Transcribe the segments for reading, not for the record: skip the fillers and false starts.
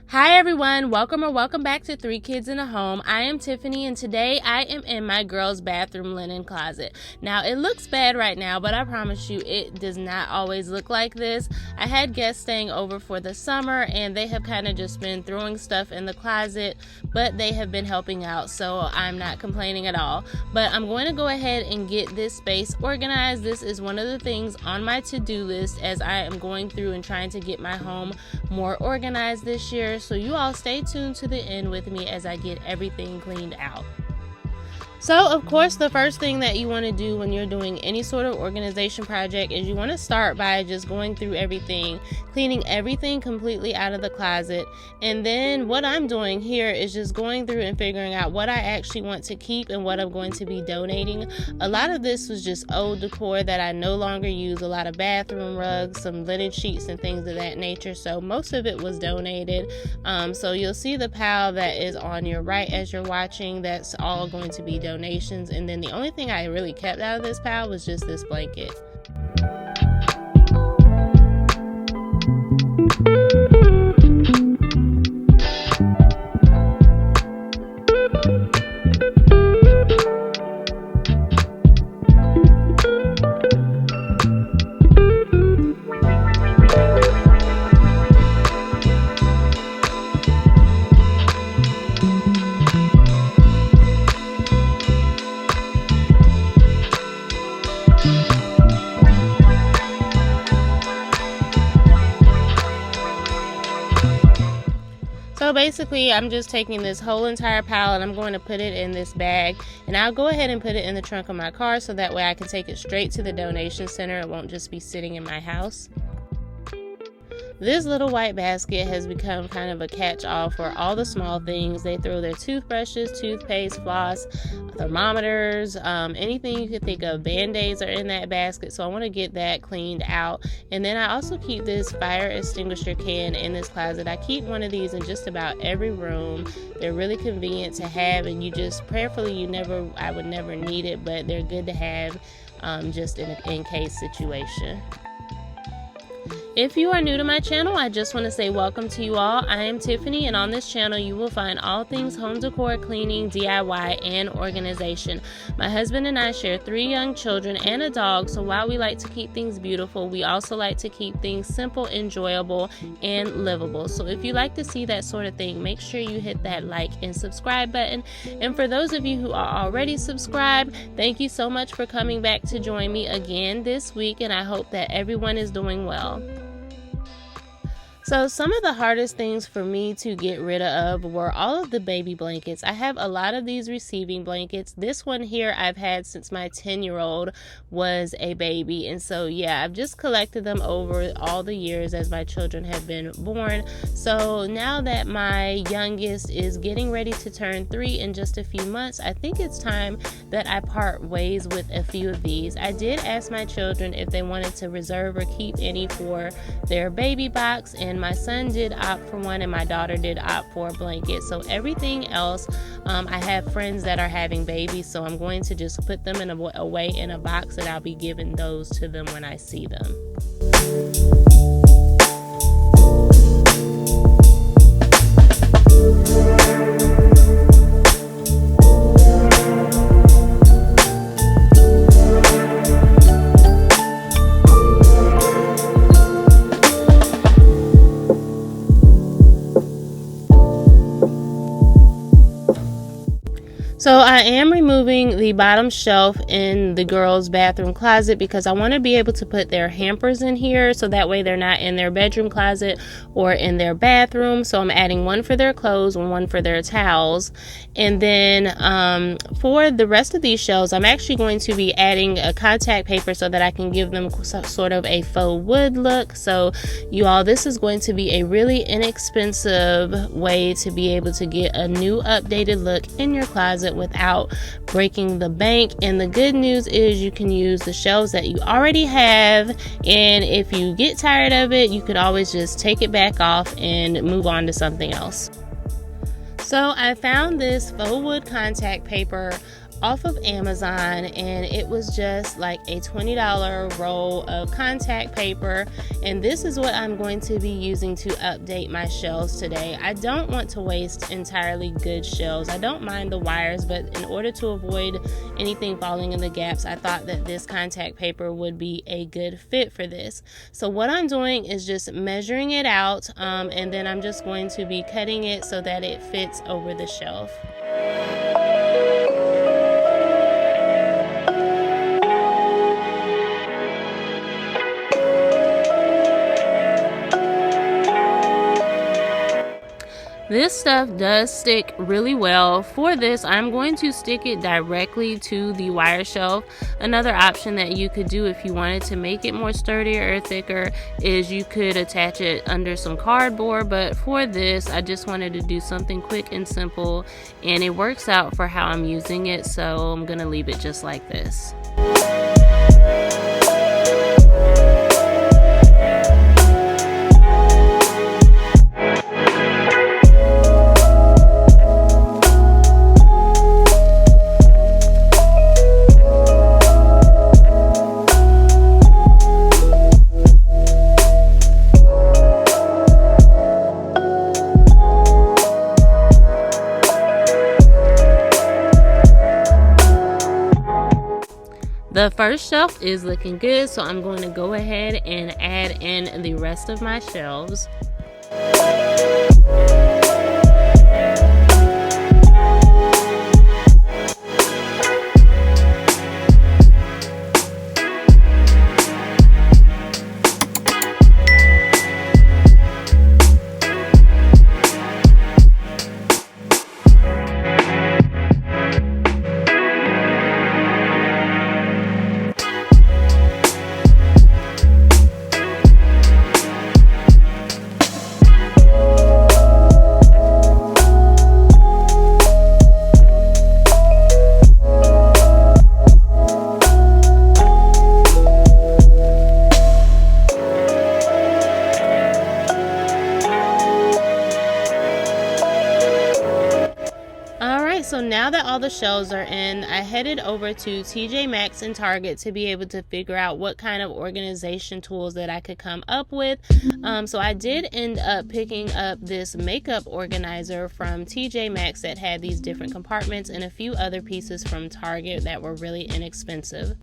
Hi everyone, welcome back to Three Kids in a Home. I am Tiffany and today I am in my girls' bathroom linen closet. Now it looks bad right now, but I promise you it does not always look like this. I had guests staying over for the summer and they have kind of just been throwing stuff in the closet, but they have been helping out, so I'm not complaining at all. But I'm going to go ahead and get this space organized. This is one of the things on my to-do list as I am going through and trying to get my home more organized this year. So you all stay tuned to the end with me as I get everything cleaned out. So of course the first thing that you want to do when you're doing any sort of organization project is you want to start by just going through everything, cleaning everything completely out of the closet. And then what I'm doing here is just going through and figuring out what I actually want to keep and what I'm going to be donating. A lot of this was just old decor that I no longer use, a lot of bathroom rugs, some linen sheets and things of that nature. So most of it was donated. So you'll see the pile that is on your right as you're watching. That's all going to be donations. And then the only thing I really kept out of this pile was just this blanket. So basically I'm just taking this whole entire pile and I'm going to put it in this bag, and I'll go ahead and put it in the trunk of my car so that way I can take it straight to the donation center. It won't just be sitting in my house. This little white basket has become kind of a catch-all for all the small things. They throw their toothbrushes, toothpaste, floss, thermometers, anything you could think of. Band-aids are in that basket, so I want to get that cleaned out. And then I also keep this fire extinguisher can in this closet. I keep one of these in just about every room. They're really convenient to have, and you just prayerfully I would never need it, but they're good to have just in a in-case situation. If you are new to my channel, I just want to say welcome to you all. I am Tiffany, and on this channel you will find all things home decor, cleaning, DIY, and organization. My husband and I share 3 young children and a dog, so while we like to keep things beautiful, we also like to keep things simple, enjoyable, and livable. So if you like to see that sort of thing, make sure you hit that like and subscribe button. And for those of you who are already subscribed, thank you so much for coming back to join me again this week, and I hope that everyone is doing well. So some of the hardest things for me to get rid of were all of the baby blankets. I have a lot of these receiving blankets. This one here I've had since my 10-year-old was a baby. And so yeah, I've just collected them over all the years as my children have been born. So now that my youngest is getting ready to turn 3 in just a few months, I think it's time that I part ways with a few of these. I did ask my children if they wanted to reserve or keep any for their baby box, and my son did opt for one and my daughter did opt for a blanket. So everything else, I have friends that are having babies, so I'm going to just put them away in a box, and I'll be giving those to them when I see them. So I am removing the bottom shelf in the girls' bathroom closet because I want to be able to put their hampers in here, so that way they're not in their bedroom closet or in their bathroom. So I'm adding one for their clothes and one for their towels. And then for the rest of these shelves, I'm actually going to be adding a contact paper so that I can give them sort of a faux wood look. So you all, this is going to be a really inexpensive way to be able to get a new updated look in your closet without breaking the bank. And the good news is you can use the shelves that you already have, and if you get tired of it, you could always just take it back off and move on to something else. So I found this faux wood contact paper off of Amazon, and it was just like a $20 roll of contact paper, and this is what I'm going to be using to update my shelves today. I don't want to waste entirely good shelves. I don't mind the wires, but in order to avoid anything falling in the gaps, I thought that this contact paper would be a good fit for this. So what I'm doing is just measuring it out, and then I'm just going to be cutting it so that it fits over the shelf. This stuff does stick really well. For this, I'm going to stick it directly to the wire shelf. Another option that you could do if you wanted to make it more sturdier or thicker is you could attach it under some cardboard, but for this, I just wanted to do something quick and simple, and it works out for how I'm using it, so I'm gonna leave it just like this. The first shelf is looking good, so I'm going to go ahead and add in the rest of my shelves. So now that all the shelves are in, I headed over to TJ Maxx and Target to be able to figure out what kind of organization tools that I could come up with. So I did end up picking up this makeup organizer from TJ Maxx that had these different compartments, and a few other pieces from Target that were really inexpensive.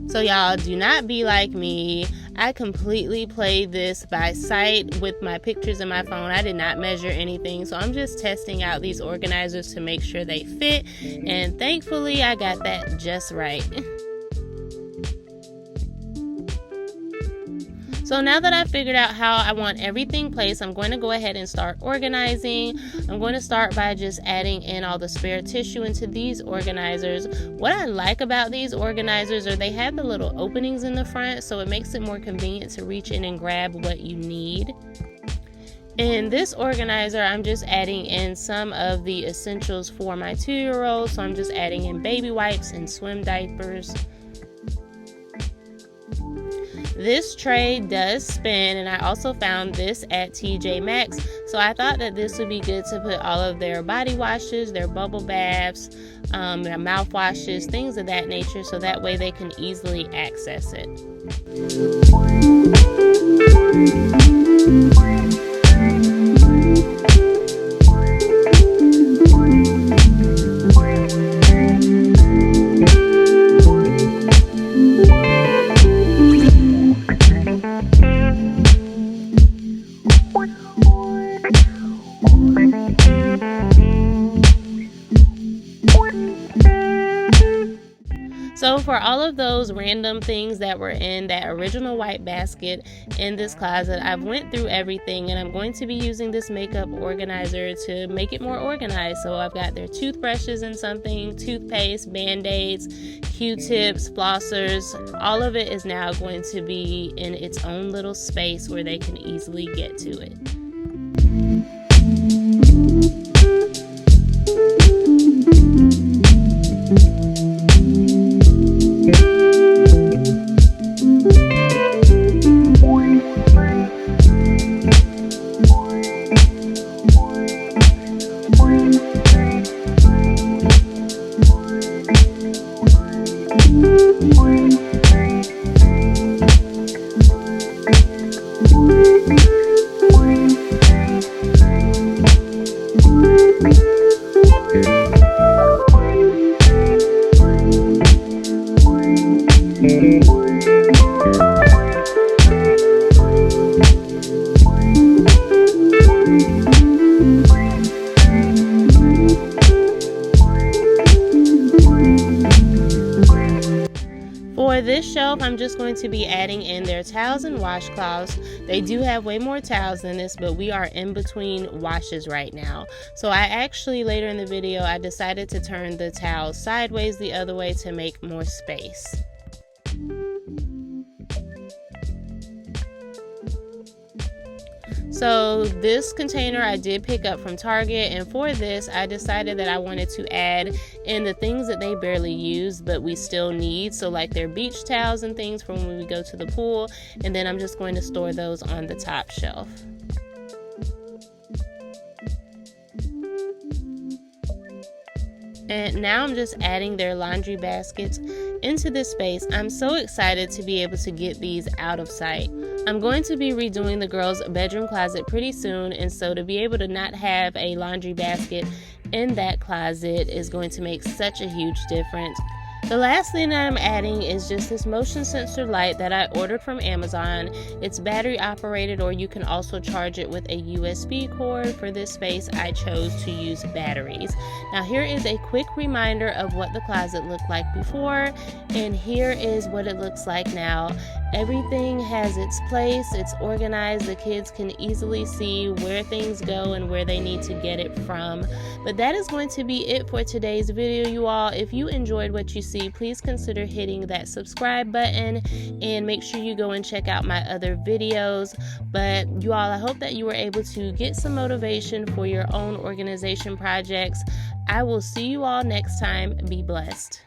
So y'all, do not be like me. I completely played this by sight with my pictures in my phone. I did not measure anything, so I'm just testing out these organizers to make sure they fit, and thankfully I got that just right. So now that I've figured out how I want everything placed, I'm going to go ahead and start organizing. I'm going to start by just adding in all the spare tissue into these organizers. What I like about these organizers are they have the little openings in the front, so it makes it more convenient to reach in and grab what you need. In this organizer, I'm just adding in some of the essentials for my 2-year-old. So I'm just adding in baby wipes and swim diapers. This tray does spin, and I also found this at TJ Maxx, so I thought that this would be good to put all of their body washes, their bubble baths, their mouthwashes, things of that nature, so that way they can easily access it. So for all of those random things that were in that original white basket in this closet, I've went through everything, and I'm going to be using this makeup organizer to make it more organized. So I've got their toothbrushes and something, toothpaste, band-aids, Q-tips, flossers. All of it is now going to be in its own little space where they can easily get to it. For this shelf, I'm just going to be adding in their towels and washcloths. They do have way more towels than this, but we are in between washes right now. So I actually, later in the video, I decided to turn the towels sideways the other way to make more space. So this container I did pick up from Target, and for this I decided that I wanted to add in the things that they barely use but we still need, so like their beach towels and things from when we go to the pool, and then I'm just going to store those on the top shelf. And now I'm just adding their laundry baskets into this space. I'm so excited to be able to get these out of sight. I'm going to be redoing the girls' bedroom closet pretty soon, and so to be able to not have a laundry basket in that closet is going to make such a huge difference. The last thing that I'm adding is just this motion sensor light that I ordered from Amazon. It's battery operated, or you can also charge it with a USB cord. For this space, I chose to use batteries. Now here is a quick reminder of what the closet looked like before, and here is what it looks like now. Everything has its place, it's organized, the kids can easily see where things go and where they need to get it from. But that is going to be it for today's video, you all. If you enjoyed what you see, please consider hitting that subscribe button and make sure you go and check out my other videos. But you all, I hope that you were able to get some motivation for your own organization projects. I will see you all next time. Be blessed.